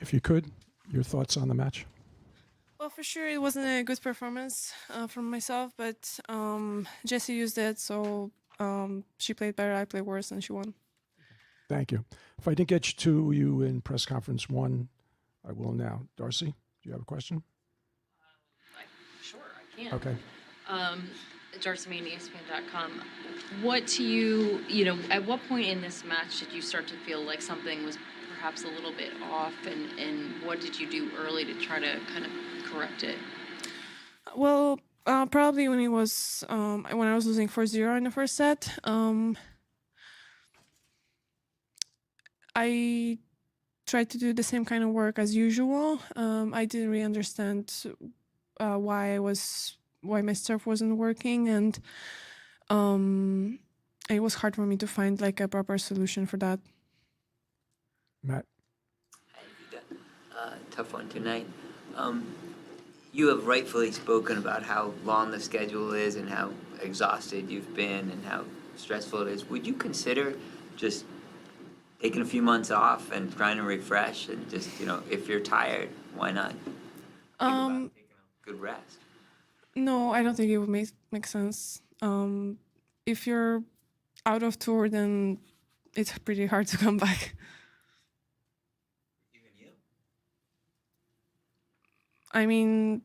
If you could, your thoughts on the match? Well, for sure, it wasn't a good performance from myself, but Jessie used it, so she played better, I played worse, and she won. Thank you. If I didn't get to you in press conference one, I will now. Darcy, do you have a question? Sure, I can. Okay. Darcy Main, ESPN.com. What do at what point in this match did you start to feel like something was perhaps a little bit off, and what did you do early to try to kind of correct it? Well, probably when when I was losing 4-0 in the first set. I tried to do the same kind of work as usual. I didn't really understand why my serve wasn't working, and it was hard for me to find like a proper solution for that. Matt? Tough one tonight. You have rightfully spoken about how long the schedule is and how exhausted you've been and how stressful it is. Would you consider just taking a few months off and trying to refresh and just, if you're tired, why not think about taking a good rest? No, I don't think it would make sense. If you're out of tour, then it's pretty hard to come back. Even you? I mean,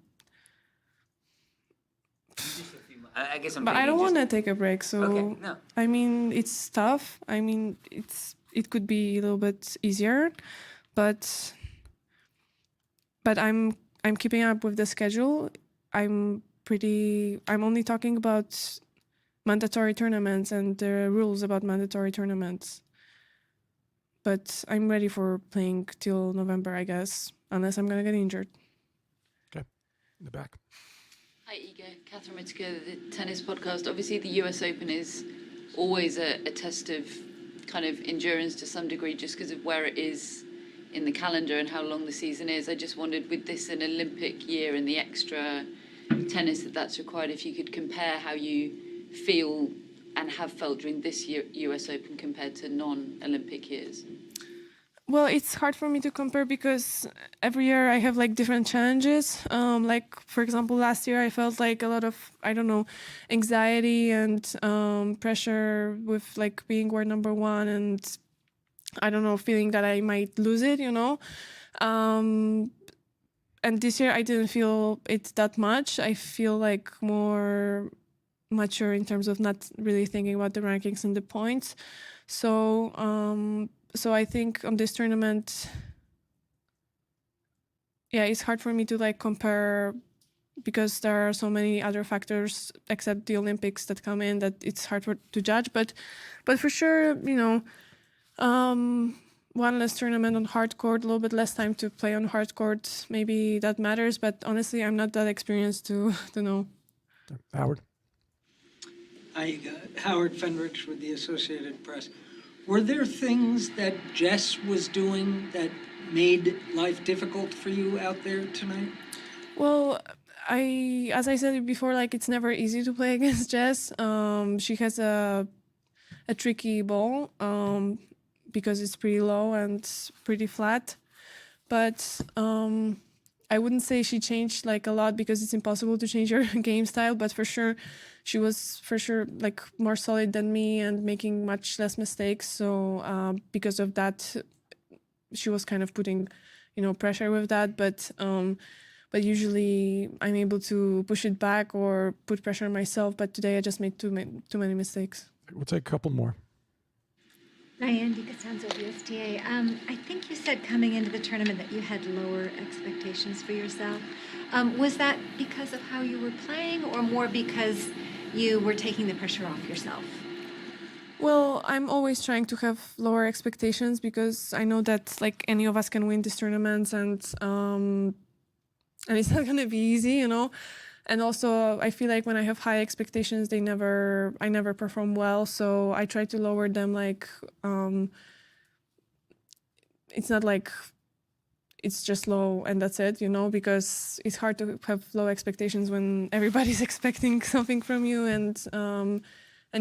I guess I'm. but I don't want to take a break. So Okay, no. I mean, it's tough. I mean, it could be a little bit easier, but I'm keeping up with the schedule. I'm only talking about mandatory tournaments and the rules about mandatory tournaments. But I'm ready for playing till November, I guess, unless I'm gonna get injured. Okay, in the back. Hi, Iga. Catherine Mitzke, the tennis podcast. Obviously, the US Open is always a test of kind of endurance to some degree, just because of where it is in the calendar and how long the season is. I just wondered, with this an Olympic year and the extra tennis that's required, if you could compare how you feel and have felt during this year US Open compared to non-Olympic years. Well, it's hard for me to compare because every year I have like different challenges. Like, for example, last year I felt like a lot of, I don't know, anxiety and pressure with like being world number one, and I don't know, feeling that I might lose it, and this year I didn't feel it that much. I feel like more mature in terms of not really thinking about the rankings and the points. So I think on this tournament, yeah, it's hard for me to like compare because there are so many other factors except the Olympics that come in that it's hard to judge. But for sure, one less tournament on hard court, a little bit less time to play on hard court, maybe that matters. But honestly, I'm not that experienced to know. Howard? Hi, Howard Fenrich with the Associated Press. Were there things that Jess was doing that made life difficult for you out there tonight? Well, as I said before, like it's never easy to play against Jess. She has a tricky ball because it's pretty low and pretty flat. But I wouldn't say she changed like a lot because it's impossible to change your game style. But for sure, she was like more solid than me and making much less mistakes. So because of that, she was kind of putting, pressure with that. But usually I'm able to push it back or put pressure on myself. But today I just made too many mistakes. We'll take a couple more. Diane DiCostanzo, USTA. I think you said coming into the tournament that you had lower expectations for yourself. Was that because of how you were playing or more because you were taking the pressure off yourself? Well, I'm always trying to have lower expectations because I know that like any of us can win these tournaments and it's not going to be easy, And also, I feel like when I have high expectations, I never perform well. So I try to lower them. Like, it's not like it's just low and that's it, because it's hard to have low expectations when everybody's expecting something from you, and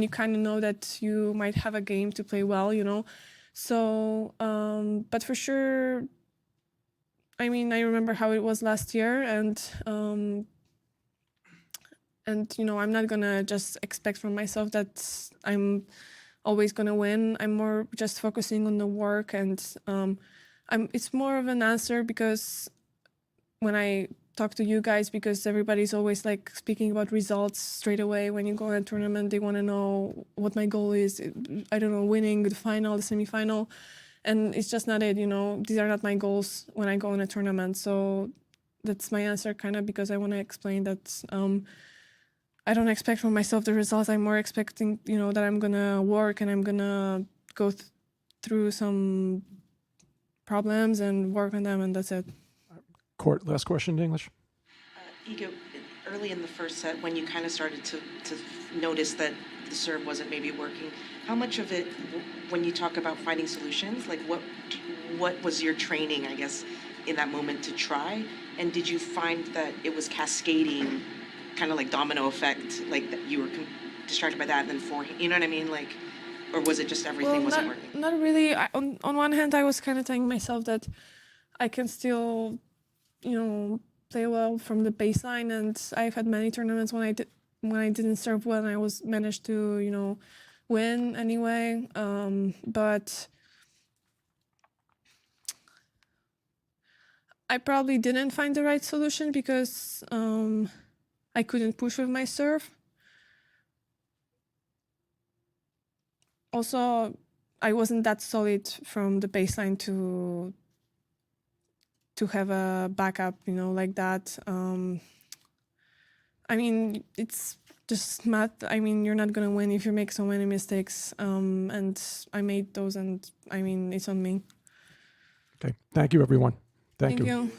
you kind of know that you might have a game to play well, So, but for sure, I mean, I remember how it was last year, and you know, I'm not gonna just expect from myself that I'm always gonna win. I'm more just focusing on the work, and it's more of an answer because when I talk to you guys, because everybody's always like speaking about results straight away. When you go in a tournament, they want to know what my goal is. I don't know, winning the final, the semifinal, and it's just not it. You know, these are not my goals when I go in a tournament. So that's my answer, kind of, because I want to explain that I don't expect from myself the results. I'm more expecting, you know, that I'm gonna work and I'm gonna go through some problems and work on them, and that's it. Court, last question in English. Iga, early in the first set, when you kind of started to notice that the serve wasn't maybe working, how much of it, when you talk about finding solutions, like what was your training, I guess, in that moment to try? And did you find that it was cascading, kind of like domino effect, like that you were distracted by that and then forehand, you know what I mean? Like, or was it just everything wasn't working? Not really. On one hand, I was kind of telling myself that I can still, you know, play well from the baseline, and I've had many tournaments when I didn't serve well and I managed to, you know, win anyway. But I probably didn't find the right solution because I couldn't push with my serve. Also, I wasn't that solid from the baseline to have a backup, you know, like that. I mean, it's just math. I mean, you're not gonna win if you make so many mistakes. And I made those, and I mean, it's on me. Okay. Thank you, everyone. Thank you. you.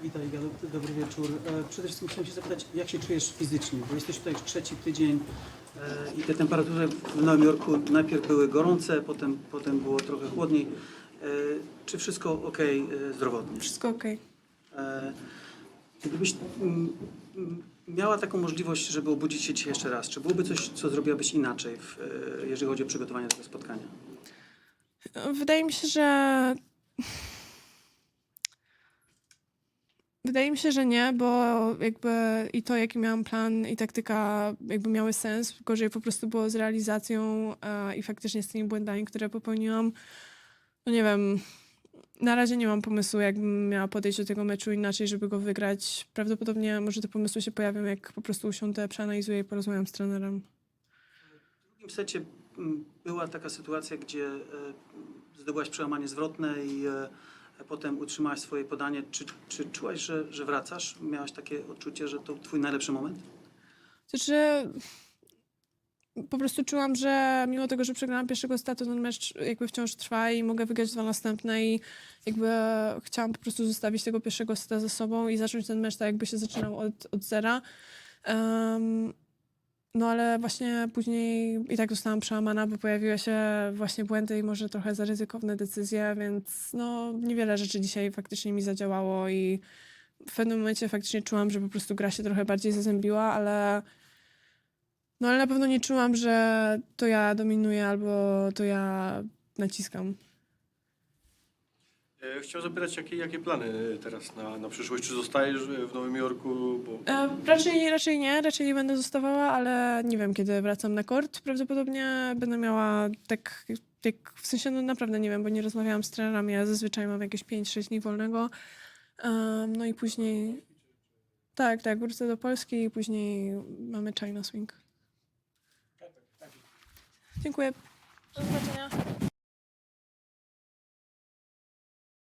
Witaj, Iga, dobry wieczór. Przede wszystkim chciałem się zapytać, jak się czujesz fizycznie, bo jesteś tutaj już trzeci tydzień i te temperatury w Nowym Jorku najpierw były gorące, potem było trochę chłodniej. Czy wszystko ok zdrowotnie? Wszystko okej. Gdybyś miała taką możliwość, żeby obudzić się dzisiaj jeszcze raz, czy byłoby coś, co zrobiłabyś inaczej, jeżeli chodzi o przygotowanie do tego spotkania? Wydaje mi się, że nie, bo jakby i to, jaki miałam plan, i taktyka jakby miały sens. Gorzej po prostu było z realizacją i faktycznie z tymi błędami, które popełniłam. No nie wiem, na razie nie mam pomysłu, jakbym miała podejść do tego meczu inaczej, żeby go wygrać. Prawdopodobnie może te pomysły się pojawią, jak po prostu usiądę, przeanalizuję i porozmawiam z trenerem. W drugim secie była taka sytuacja, gdzie zdobyłaś przełamanie zwrotne i potem utrzymałaś swoje podanie. Czy czułaś, że wracasz? Miałaś takie odczucie, że to twój najlepszy moment? Znaczy, po prostu czułam, że mimo tego, że przegrałam pierwszego seta, ten mecz jakby wciąż trwa i mogę wygrać 2 następne i jakby chciałam po prostu zostawić tego pierwszego seta ze sobą i zacząć ten mecz tak, jakby się zaczynał od zera. No ale właśnie później i tak zostałam przełamana, bo pojawiły się właśnie błędy i może trochę za ryzykowne decyzje, więc no niewiele rzeczy dzisiaj faktycznie mi zadziałało i w pewnym momencie faktycznie czułam, że po prostu gra się trochę bardziej zazębiła, ale na pewno nie czułam, że to ja dominuję albo to ja naciskam. Chciałem zapytać, jakie plany teraz na przyszłość? Czy zostajesz w Nowym Jorku? Bo... Raczej nie będę zostawała, ale nie wiem, kiedy wracam na kort. Prawdopodobnie będę miała tak w sensie, no naprawdę nie wiem, bo nie rozmawiałam z trenerami, ja zazwyczaj mam jakieś 5-6 dni wolnego. No i później... Tak, wrócę do Polski i później mamy China Swing. Dziękuję. Do zobaczenia.